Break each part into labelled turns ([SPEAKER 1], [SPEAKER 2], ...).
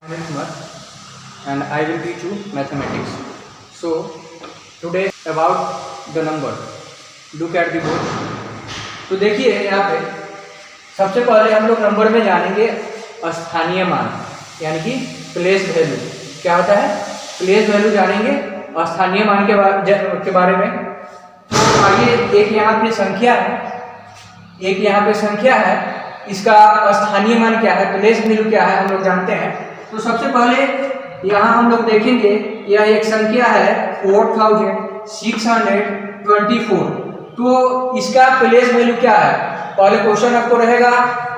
[SPEAKER 1] My name is Umar and I will teach you mathematics. So today about the number. Look at the board. तो देखिए यहाँ पे सबसे पहले हम लोग नंबर में जानेंगे स्थानीय मान, यानी कि प्लेस वैल्यू। क्या होता है? प्लेस वैल्यू जानेंगे स्थानीय मान के बारे में। तो आइए, एक यहाँ पे संख्या है, एक यहाँ पे संख्या है, इसका स्थानीय मान क्या है, प्लेस वैल्यू क्या है, हम लोग जानते हैं। तो सबसे पहले यहाँ हम लोग देखेंगे, यह एक संख्या है 4624। तो इसका प्लेस वैल्यू क्या है? पहले क्वेश्चन आपको रहेगा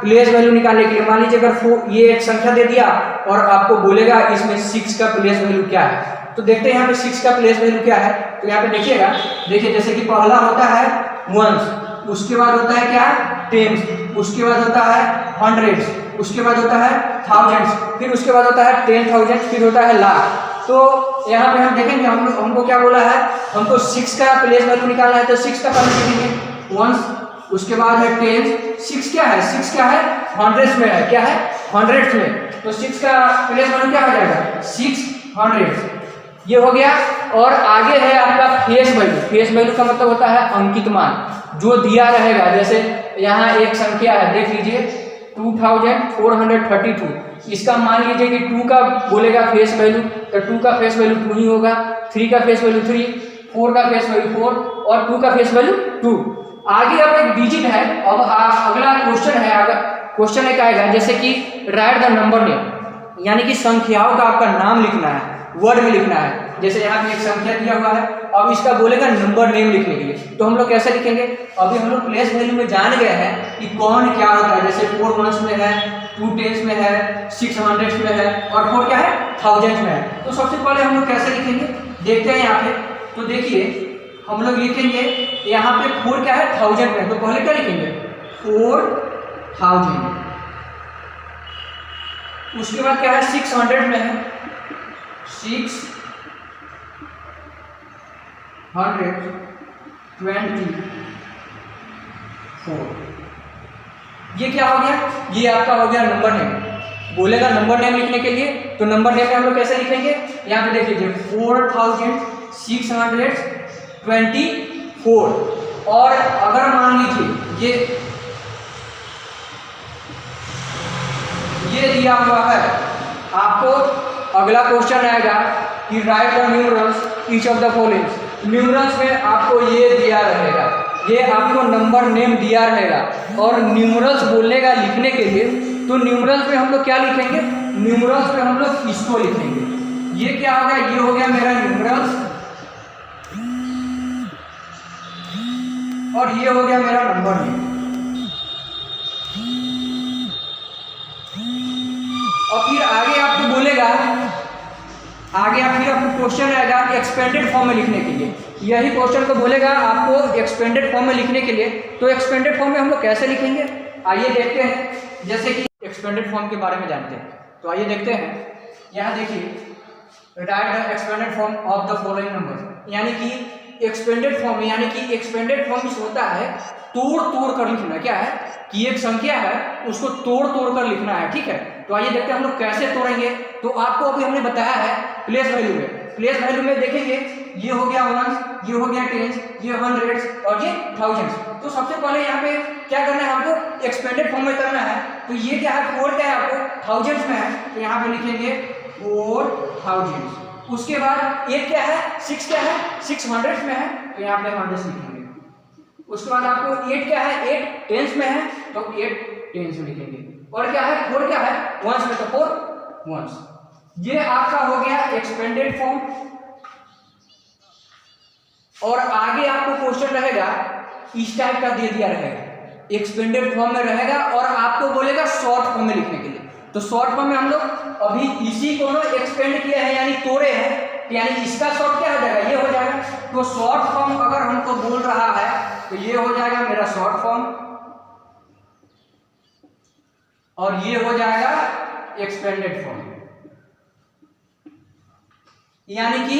[SPEAKER 1] प्लेस वैल्यू निकालने के लिए। मान लीजिए अगर ये एक संख्या दे दिया और आपको बोलेगा इसमें 6 का प्लेस वैल्यू क्या है। तो देखते हैं यहाँ पे 6 का प्लेस वैल्यू क्या है। तो यहाँ पे देखिएगा, देखिए जैसे कि पहला होता है वंस, उसके बाद होता है क्या, टेंस, उसके बाद होता है हंड्रेड्स, उसके बाद होता है थाउजेंड्स, फिर उसके बाद होता है 10,000, फिर होता है लाख। तो यहाँ पे हम देखेंगे, हमको क्या बोला है, हमको 6 का प्लेस वैल्यू निकालना है। तो 6 का पहले लिखेंगे वंस, उसके बाद है टेंस। 6 क्या है? 6 क्या है? हंड्रेड्स में है। क्या है? हंड्रेड्स में। तो 6 का प्लेस वैल्यू क्या हो जाएगा? 600। ये हो गया। और आगे है आपका फेस वैल्यू। फेस वैल्यू का मतलब होता है अंकित मान, जो दिया रहेगा। जैसे यहाँ एक संख्या है, देख लीजिए 2432। इसका मान लीजिए कि 2 का बोलेगा फेस वैल्यू, तो 2 का फेस वैल्यू 2 ही होगा, 3 का फेस वैल्यू 3, 4 का फेस वैल्यू 4 और 2 का फेस वैल्यू 2। आगे अब एक डिजिट है। अब अगला क्वेश्चन है, क्वेश्चन एक आएगा जैसे कि राइट द नंबर नेम, यानी कि संख्याओं का आपका नाम लिखना है, वर्ड में लिखना है। जैसे यहाँ पे एक संख्या दिया हुआ है, अब इसका बोलेगा नंबर नेम लिखने के लिए। तो हम लोग कैसे लिखेंगे? अभी हम लोग प्लेस वैल्यू में जान गए हैं कि कौन क्या होता है। जैसे 4 वंस में है, 2 टेंस में है, 6 हंड्रेड्स में है और 4 क्या है? थाउजेंड्स में है। तो सबसे पहले हम लोग कैसे लिखेंगे, देखते हैं यहाँ पे। तो देखिए हम लोग लिखेंगे यहाँ पे 4 क्या है? 1000 में। तो पहले क्या लिखेंगे? 4000। उसके बाद क्या है? 600 में है, 624। ये क्या हो गया? ये आपका हो गया नंबर नेम। बोलेगा नंबर नेम लिखने के लिए, तो नंबर नेम में हम लोग कैसे लिखेंगे? यहाँ पे देख लीजिए 4624। और अगर मान लीजिए ये दिया हुआ है आपको, अगला क्वेश्चन आएगा कि right the numerals each of the following. Numerals में आपको ये दिया रहेगा, ये आपको नंबर नेम दिया रहेगा और न्यूमरल्स बोलेगा लिखने के लिए। तो न्यूमरल्स में हम लोग क्या लिखेंगे? न्यूमरल्स में हम लोग इसको लिखेंगे। ये क्या हो गया? ये हो गया मेरा न्यूमरल्स और ये हो गया मेरा नंबर नेम। और फिर आगे आपको बोलेगा, आगे आपको क्वेश्चन आएगा एक्सपेंडेड फॉर्म में लिखने के लिए। यही क्वेश्चन को बोलेगा आपको एक्सपेंडेड फॉर्म में लिखने के लिए। तो एक्सपेंडेड फॉर्म में हम लोग कैसे लिखेंगे, आइए देखते हैं। जैसे कि एक्सपेंडेड फॉर्म के बारे में जानते हैं, तो आइए देखते हैं। यहाँ देखिए right the expanded form of the following number, यानी कि एक्सपेंडेड फॉर्म, यानी कि एक्सपेंडेड फॉर्म होता है तोड़ कर लिखना। क्या है कि एक संख्या है, उसको तोड़ कर लिखना है। ठीक है, तो आइए देखते हैं हम लोग कैसे तोड़ेंगे। तो आपको अभी हमने बताया है प्लेस वैल्यू में। प्लेस वैल्यू में देखेंगे, ये हो गया वंस, ये हो गया टेंस, ये हंड्रेड्स और ये थाउजेंड्स। तो सबसे पहले यहाँ पे क्या करना है, हमको एक्सपेंडेड फॉर्म में करना है। तो ये क्या है? 4 क्या है आपको? थाउजेंड्स में है, तो यहाँ पे लिखेंगे 4000। उसके बाद 8 क्या है? 6 क्या है? 6 हंड्रेड्स में है, तो यहाँ पे हंड्रेड्स लिखेंगे। उसके बाद आपको 8 क्या है? 8 टेंस में है, तो 8 टेंस में लिखेंगे। और क्या है? 4 क्या है? वंस में, तो 4 वंस। ये आपका हो गया एक्सपेंडेड फॉर्म। और आगे आपको क्वेश्चन रहेगा इस टाइप का दे दिया रहेगा, एक्सपेंडेड फॉर्म में रहेगा और आपको बोलेगा शॉर्ट फॉर्म में लिखने के लिए। तो शॉर्ट फॉर्म में हम लोग अभी इसी को एक्सपेंड किया है, यानी तोड़े हैं, यानी इसका शॉर्ट क्या हो जाएगा? ये हो जाएगा। तो शॉर्ट फॉर्म अगर हमको बोल रहा है तो ये हो जाएगा मेरा शॉर्ट फॉर्म और ये हो जाएगा एक्सपेंडेड फॉर्म। यानी कि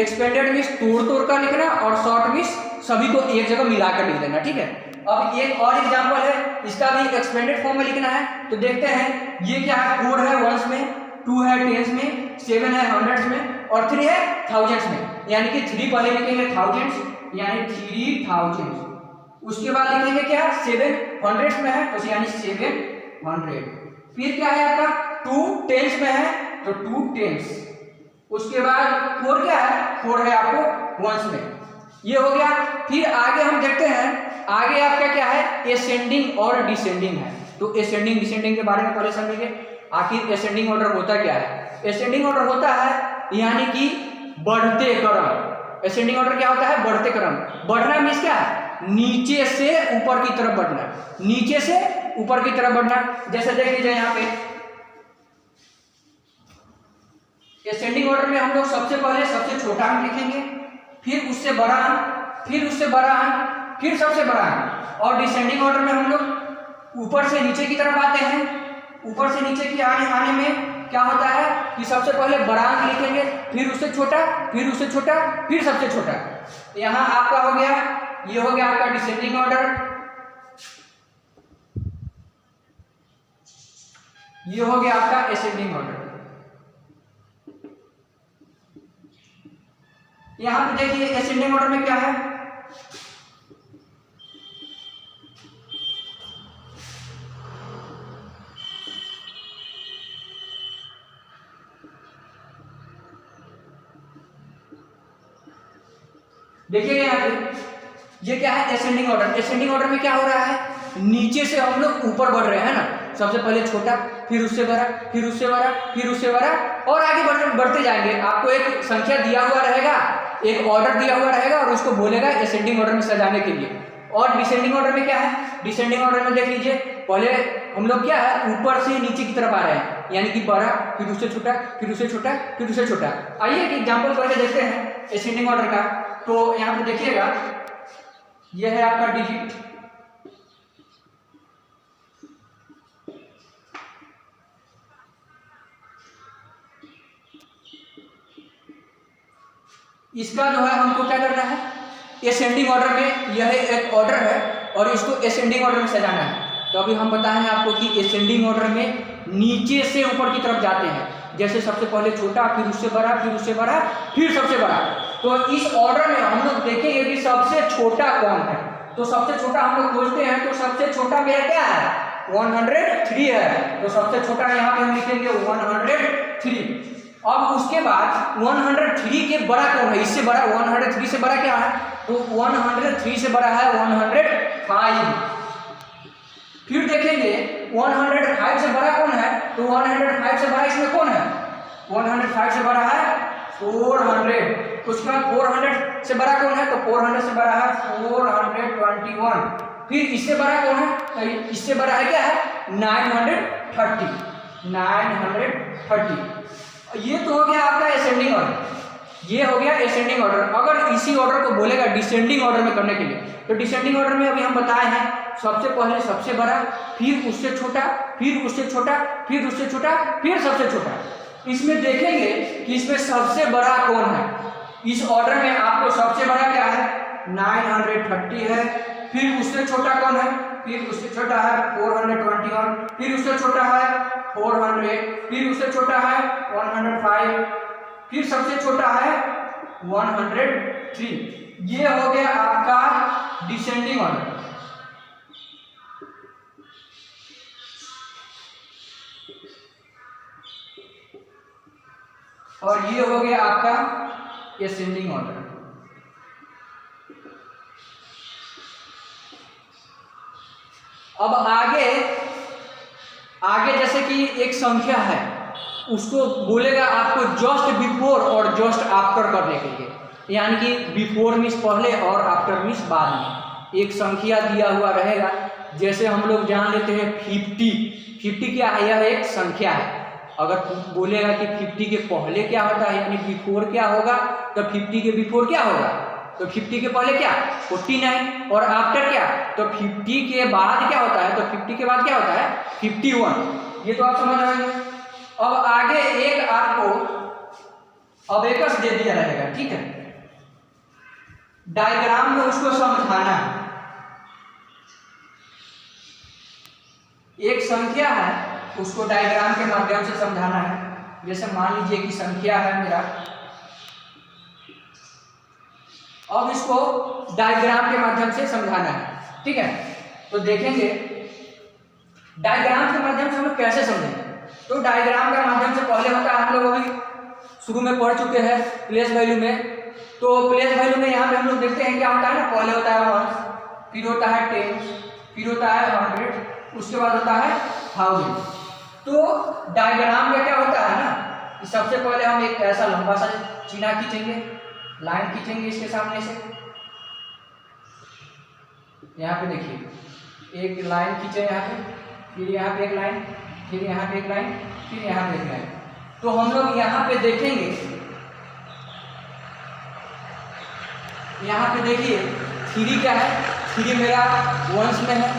[SPEAKER 1] एक्सपेंडेड मीन्स तोड़ कर लिखना और शॉर्ट मीन्स सभी को एक जगह मिलाकर लिख देना। ठीक है, अब एक और एग्जांपल है, इसका भी एक्सपेंडेड फॉर्म में लिखना है। तो देखते हैं ये क्या है, 4 है वंस में, 2 है टेंस में, 7 है हंड्रेड्स में और 3 है थाउजेंड्स में। यानी कि 3 पहले लिखेंगे थाउजेंड्स, यानी 3000। उसके बाद लिखेंगे क्या, 7 हंड्रेड्स में है तो यानी 700। फिर क्या है आपका 2 टेंस में है तो 2 टेंस। उसके बाद 4 क्या है, 4 है आपको वंस में। ये हो गया। फिर आगे हम देखते हैं, आगे आपका क्या है, एसेंडिंग और डिसेंडिंग है। तो एसेंडिंग डिसेंडिंग के बारे में पहले समझेंगे, आखिर एसेंडिंग ऑर्डर होता क्या है। एसेंडिंग ऑर्डर होता है यानी कि बढ़ते क्रम। एसेंडिंग ऑर्डर क्या होता है, बढ़ते क्रम। बढ़ना मीन्स क्या है, नीचे से ऊपर की तरफ बढ़ना, नीचे से ऊपर की तरफ बढ़ना। जैसे देख लीजिए यहाँ पे एसेंडिंग ऑर्डर में हम लोग सबसे पहले सबसे छोटा अंक लिखेंगे, फिर उससे बड़ा अंक, फिर उससे बड़ा अंक, फिर सबसे बड़ा अंक। और डिसेंडिंग ऑर्डर में हम लोग ऊपर से नीचे की तरफ आते हैं। ऊपर से नीचे की आने में क्या होता है कि सबसे पहले बड़ा अंक लिखेंगे, फिर उससे छोटा, फिर उससे छोटा, फिर सबसे छोटा। यहाँ आपका हो गया, ये हो गया आपका डिसेंडिंग ऑर्डर, ये हो गया आपका एसेंडिंग ऑर्डर। यहां पे देखिए एसेंडिंग ऑर्डर में क्या है, देखिए यहाँ पे ये क्या है, एसेंडिंग ऑर्डर। एसेंडिंग ऑर्डर में क्या हो रहा है, नीचे से हम लोग ऊपर बढ़ रहे हैं ना। सबसे पहले छोटा, फिर उससे बड़ा, फिर उससे बड़ा, फिर उससे बड़ा और आगे बढ़ते जाएंगे। आपको एक संख्या दिया हुआ रहेगा, एक ऑर्डर दिया हुआ रहेगा और उसको बोलेगा एसेंडिंग ऑर्डर में सजाने के लिए। और डिसेंडिंग ऑर्डर में क्या है, डिसेंडिंग ऑर्डर में देख लीजिए पहले हम लोग क्या है, ऊपर से नीचे की तरफ आ रहे हैं, यानी कि बड़ा, फिर उससे छोटा, फिर उससे छोटा, फिर उससे छोटा। आइए एक एग्जाम्पल पहले देखते हैं एसेंडिंग ऑर्डर का। तो यहाँ पे देखिएगा, यह है आपका डिजिट, इसका जो है हमको क्या करना है, एसेंडिंग ऑर्डर में यह एक ऑर्डर है और इसको एसेंडिंग ऑर्डर में सजाना है। तो अभी हम बताए हैं आपको कि एसेंडिंग ऑर्डर में नीचे से ऊपर की तरफ जाते हैं। जैसे सबसे पहले छोटा, फिर उससे बड़ा, फिर उससे बड़ा, फिर सबसे बड़ा। तो इस ऑर्डर में हम लोग देखेंगे कि सबसे छोटा कौन है। तो सबसे छोटा हम लोग खोजते हैं, तो सबसे छोटा मेरा क्या है, 103 है। तो सबसे छोटा यहाँ पे हम लिखेंगे 103। अब उसके बाद 103 के बड़ा कौन है, इससे बड़ा 103 से बड़ा क्या है, तो 103 से बड़ा है 105। फिर देखेंगे 105 से बड़ा कौन है, तो 105 से बड़ा इसमें कौन है, 105 से बड़ा है 400। उसके बाद 400 से बड़ा कौन है, तो 400 से बड़ा है 421। फिर इससे बड़ा कौन है, तो इससे बड़ा है क्या है, 930। ये तो हो गया आपका एसेंडिंग ऑर्डर, ये हो गया एसेंडिंग ऑर्डर। अगर इसी ऑर्डर को बोलेगा डिसेंडिंग ऑर्डर में करने के लिए, तो डिसेंडिंग ऑर्डर में अभी हम बताए हैं सबसे पहले सबसे बड़ा, फिर उससे छोटा, फिर उससे छोटा, फिर उससे छोटा, फिर सबसे छोटा। इसमें देखेंगे कि इसमें सबसे बड़ा कौन है। इस ऑर्डर में आपको सबसे बड़ा क्या है, 930 है। फिर उससे छोटा कौन है, फिर उससे छोटा है 421, फिर उससे छोटा है 400, फिर उससे छोटा है 105, फिर सबसे छोटा है 103। ये हो गया आपका डिसेंडिंग ऑर्डर। और ये हो गया आपका एसेंडिंग ऑर्डर। अब आगे जैसे कि एक संख्या है, उसको बोलेगा आपको जस्ट बिफोर और जस्ट आफ्टर करने के लिए, यानी कि बिफोर मीन्स पहले और आफ्टर मीन्स बाद में। एक संख्या दिया हुआ रहेगा, जैसे हम लोग जान लेते हैं 50 क्या है, यह एक संख्या है। अगर बोलेगा कि 50 के पहले क्या होता है, यानी बिफोर क्या होगा, तो 50 के बिफोर क्या होगा, तो 50 के पहले क्या 49 और आफ्टर क्या, तो 50 के बाद क्या होता है, तो 50 के बाद क्या होता है 51। ये तो आप समझ रहे हैं। अब आगे एक आपको अबेकस दे दिया रहेगा, ठीक है, डायग्राम में उसको समझाना है। एक संख्या है, उसको डायग्राम के माध्यम से समझाना है। जैसे मान लीजिए कि संख्या है मेरा, अब इसको डायग्राम के माध्यम से समझाना है, ठीक है। तो देखेंगे डायग्राम के माध्यम से हम लोग कैसे समझेंगे। तो डायग्राम के माध्यम से पहले होता है, हम लोग अभी शुरू में पढ़ चुके हैं प्लेस वैल्यू में। तो प्लेस वैल्यू में यहाँ पे हम लोग देखते हैं क्या होता है ना, पहले होता है 1, फिर होता है 10, फिर होता है 100, उसके बाद होता है 1000। तो डायग्राम में क्या होता है ना कि सबसे पहले हम एक ऐसा लंबा सा चिन्ह खींचेंगे, लाइन खींचेंगे इसके सामने से। यहाँ पे देखिए एक लाइन खींचे यहाँ पे, फिर यहाँ पे एक लाइन, फिर यहाँ पे एक लाइन, फिर यहाँ पे एक लाइन। तो हम लोग यहाँ पे देखेंगे, यहाँ पे देखिए 3 क्या है, 3 मेरा वंस में है,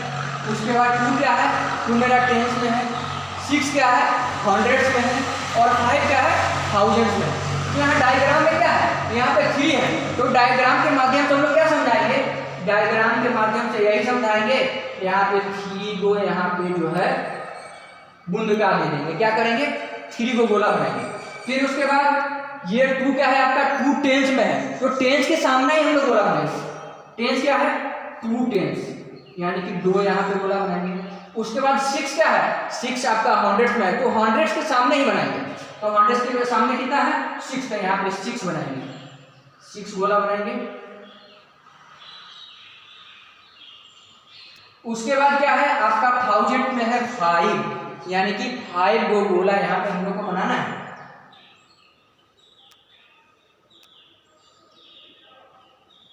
[SPEAKER 1] उसके बाद 2 क्या है, 2 मेरा टेंस में है, 6 क्या है, हंड्रेड्स में है, और 5 क्या है, थाउजेंड्स में है। तो यहाँ डायग्राम में क्या है, यहाँ पे 3 है। तो डायग्राम के माध्यम से हम लोग क्या समझाएंगे, डायग्राम के माध्यम से यही समझाएंगे, यहाँ पे 3 को यहाँ पे जो है बुंदगा दे देंगे, क्या करेंगे 3 को गोला बनाएंगे। फिर उसके बाद ये 2 क्या है आपका, 2 टेंस में है, तो टेंस के सामने ही हम लोग गोला बनाएंगे। टेंस क्या है, 2 टेंस, यानी कि 2 यहाँ पे गोला बनाएंगे। उसके बाद 6 क्या है, 6 आपका हंड्रेड्स में है, तो हंड्रेड्स के सामने ही बनाएंगे। तो हंड्रेड्स के सामने कितना है, 6, तो यहाँ पे 6 बनाएंगे, 6 गोला बनाएंगे। उसके बाद क्या है आपका 1000 में है 5, यानी कि 5 गो गोला यहाँ पे हम लोग को बनाना है।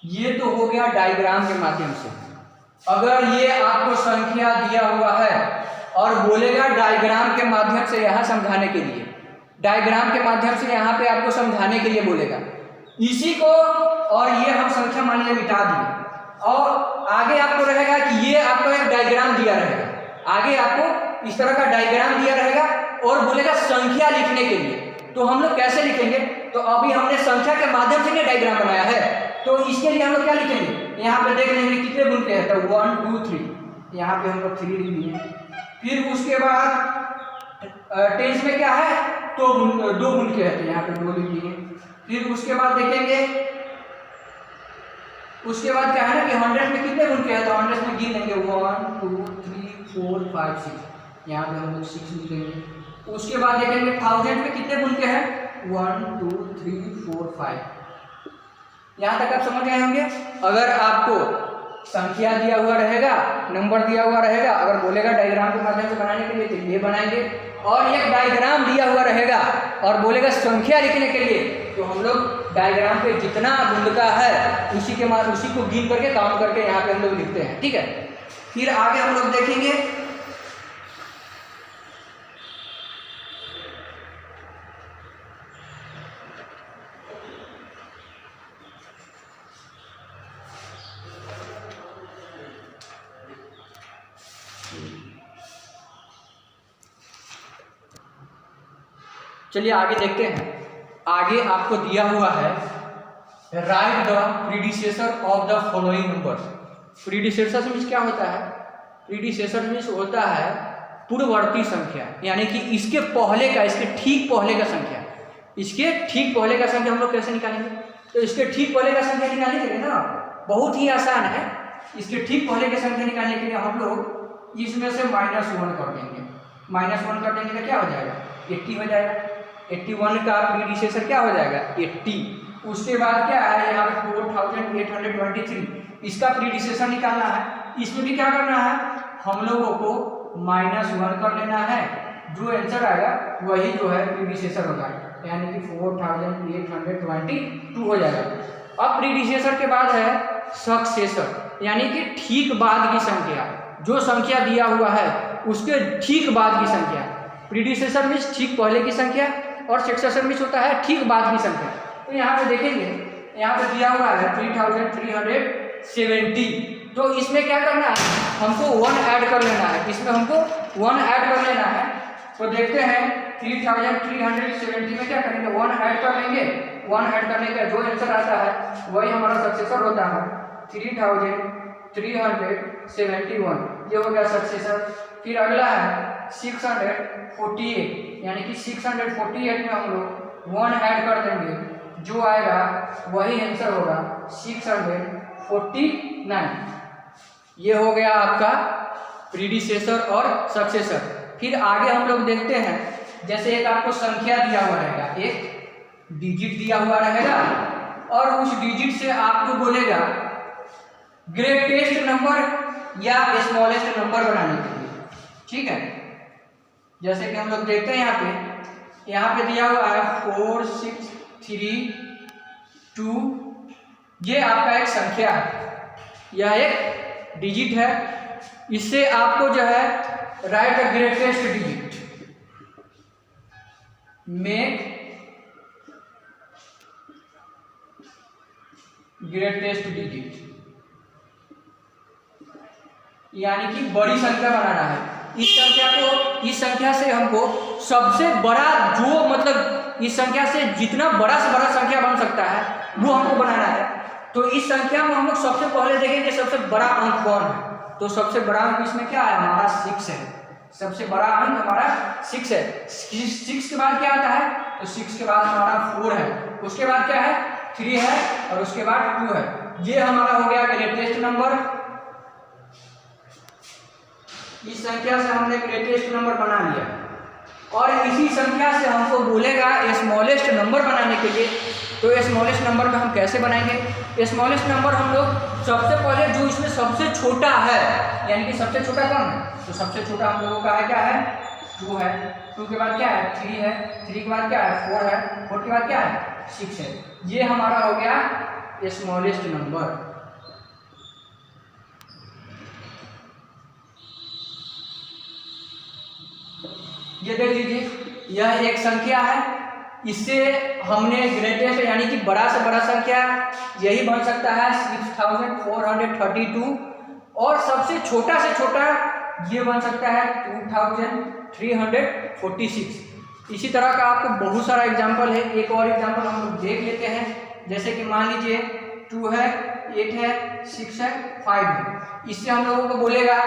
[SPEAKER 1] ये तो हो गया डायग्राम के माध्यम से। अगर ये आपको संख्या दिया हुआ है और बोलेगा डायग्राम के माध्यम से यहाँ समझाने के लिए, डायग्राम के माध्यम से यहाँ पे आपको समझाने के लिए बोलेगा, इसी को और ये हम संख्या मान लीजिए मिटा दिए, और आगे आपको रहेगा कि ये आपको एक डायग्राम दिया रहेगा, आगे आपको इस तरह का डायग्राम दिया रहेगा और बोलेगा संख्या लिखने के लिए। तो हम लोग कैसे लिखेंगे, तो अभी हमने संख्या के माध्यम से डायग्राम बनाया है, तो इसके लिए हम लोग क्या लिखेंगे, यहाँ पे देख लेंगे कितने गुण के हैं, तो 1 2 3, यहाँ पे हम लोग 3 लिख लिए। फिर उसके बाद टेंस में क्या है, तो 2 गुण के हैं, तो यहाँ पे 2 लिख लिए। फिर उसके बाद देखेंगे, उसके बाद क्या है ना कि 100 में कितने गुण के हैं, तो 100 में गिन लेंगे 1 2 3 4 5 6, यहाँ पे हम लोग 6 लिखेंगे। उसके बाद देखेंगे 1000 में कितने गुण के हैं, 1 2 3 4 5। यहाँ तक आप समझ गए होंगे। अगर आपको संख्या दिया हुआ रहेगा, नंबर दिया हुआ रहेगा, अगर बोलेगा डायग्राम के माध्यम से बनाने के लिए तो ये बनाएंगे, और एक डायग्राम दिया हुआ रहेगा और बोलेगा संख्या लिखने के लिए, तो हम लोग डायग्राम पे जितना बुंदका है उसी को गिन करके काउंट करके यहाँ पे हम लोग लिखते हैं, ठीक है। फिर आगे हम लोग देखेंगे चलिए आगे देखते हैं। आगे आपको दिया हुआ है right the predecessor of the following numbers. Predecessor means क्या होता है, प्रीडिसेसर मीन्स होता है पूर्ववर्ती संख्या, यानी कि इसके पहले का, इसके ठीक पहले का संख्या। इसके ठीक पहले का संख्या हम लोग कैसे निकालेंगे, तो इसके ठीक पहले का संख्या निकालने के लिए ना बहुत ही आसान है। इसके ठीक पहले की संख्या निकालने के लिए हम लोग इसमें से -1 कर देंगे। -1 कर देंगे तो क्या हो जाएगा, 80 हो जाएगा। 81 का प्रीडिसेसर क्या हो जाएगा, 80। उसके बाद क्या है यहाँ पे 4823, इसका प्रीडिसेसर निकालना है। इसमें भी क्या करना है, हम लोगों को -1 कर लेना है, जो आंसर आएगा वही जो है प्रीडिसेसर होगा, यानी कि 4822 हो जाएगा। अब प्रीडिसेसर के बाद है सक्सेसर, यानी कि ठीक बाद की संख्या, जो संख्या दिया हुआ है उसके ठीक बाद की संख्या। प्रीडिसेसर मीन्स ठीक पहले की संख्या और सक्सेसर मीन्स होता है ठीक बाद की संख्या। तो यहाँ पे देखेंगे, यहाँ पे दिया हुआ है 3370, तो इसमें क्या करना है, हमको 1 ऐड कर लेना है, इसमें हमको 1 ऐड कर लेना है। तो देखते हैं 3370 में क्या करेंगे, 1 ऐड कर लेंगे। 1 ऐड करने का जो आंसर आता है वही हमारा सक्सेसर होता है, 3371, ये हो गया सक्सेसर। फिर अगला है 648, यानी कि 648 में हम लोग 1 ऐड कर देंगे, जो आएगा वही आंसर होगा 649। ये हो गया आपका प्रीडिसेसर और सक्सेसर। फिर आगे हम लोग देखते हैं, जैसे एक आपको संख्या दिया हुआ रहेगा, एक डिजिट दिया हुआ रहेगा और उस डिजिट से आपको बोलेगा ग्रेटेस्ट नंबर या स्मॉलेस्ट नंबर बनाने के लिए। ठीक है, जैसे कि हम लोग देखते हैं यहाँ पे दिया हुआ है 4 6 3 2। ये आपका एक संख्या है, यह एक डिजिट है। इससे आपको जो है right the greatest digit, make greatest digit, यानी कि बड़ी संख्या बनाना है। इस संख्या से हमको सबसे बड़ा, जो मतलब इस संख्या से जितना बड़ा से बड़ा संख्या बन सकता है वो हमको बनाना है। तो इस संख्या में हम लोग सबसे पहले देखेंगे सबसे बड़ा अंक कौन है। तो सबसे बड़ा अंक इसमें क्या है, हमारा 6 है। सबसे बड़ा अंक हमारा 6 है। 6 के बाद क्या आता है, तो 6 के बाद हमारा 4 है, उसके बाद क्या है 3 है और उसके बाद 2 है। ये हमारा हो गया ग्रेटेस्ट नंबर। इस संख्या से हमने ग्रेटेस्ट नंबर बना लिया और इसी संख्या से हमको बोलेगा स्मॉलेस्ट नंबर बनाने के लिए। तो स्मॉलेस्ट नंबर में हम कैसे बनाएंगे? स्मॉलेस्ट नंबर हम लोग सबसे पहले जो इसमें सबसे छोटा है, यानी कि सबसे छोटा कौन है, तो सबसे छोटा हम लोगों का है क्या है 2 है। 2 के बाद क्या है 3 है। 3 के बाद क्या है 4 है। 4 के बाद क्या है 6 है। ये हमारा हो गया स्मॉलेस्ट नंबर। ये देख लीजिए, यह एक संख्या है, इससे हमने ग्रेटेस्ट यानी कि बड़ा से बड़ा संख्या यही बन सकता है 6432 और सबसे छोटा से छोटा ये बन सकता है 2346। इसी तरह का आपको बहुत सारा एग्जाम्पल है। एक और एग्जाम्पल हम लोग देख लेते हैं, जैसे कि मान लीजिए 2 है, 8 है, 6 है, 5 है। इससे हम लोगों को बोलेगा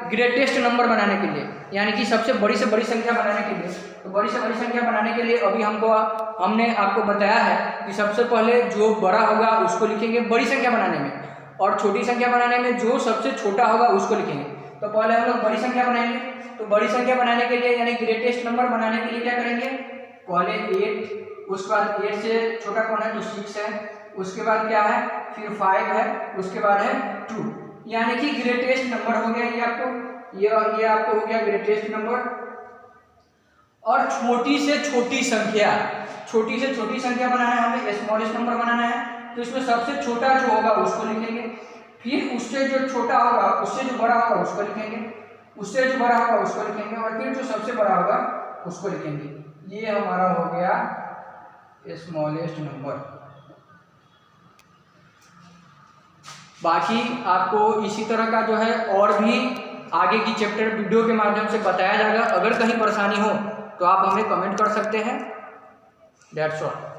[SPEAKER 1] ग्रेटेस्ट नंबर बनाने के लिए, यानी कि सबसे बड़ी से बड़ी संख्या बनाने के लिए। तो बड़ी से बड़ी संख्या बनाने के लिए अभी हमने आपको बताया है कि सबसे पहले जो बड़ा होगा उसको लिखेंगे बड़ी संख्या बनाने में, और छोटी संख्या बनाने में जो सबसे छोटा होगा उसको लिखेंगे। तो पहले हम लोग बड़ी संख्या बनाएंगे। तो बड़ी संख्या बनाने के लिए यानी ग्रेटेस्ट नंबर बनाने के लिए क्या करेंगे, पहले 8, उसके बाद 8 से छोटा कौन है तो 6 है, उसके बाद क्या है फिर 5 है, उसके बाद है 2, यानी कि ग्रेटेस्ट नंबर हो गया ये आपको। ये आपको हो गया ग्रेटेस्ट नंबर। और छोटी से छोटी संख्या बनाना है हमें, स्मॉलेस्ट नंबर बनाना है। तो इसमें सबसे छोटा जो होगा उसको लिखेंगे, फिर उससे जो छोटा होगा उससे जो बड़ा होगा उसको लिखेंगे, उससे जो बड़ा होगा उसको लिखेंगे और फिर जो सबसे बड़ा होगा उसको लिखेंगे। ये हमारा हो गया स्मॉलेस्ट नंबर। बाकी आपको इसी तरह का जो है और भी आगे की चैप्टर वीडियो के माध्यम से बताया जाएगा। अगर कहीं परेशानी हो तो आप हमें कमेंट कर सकते हैं। That's all.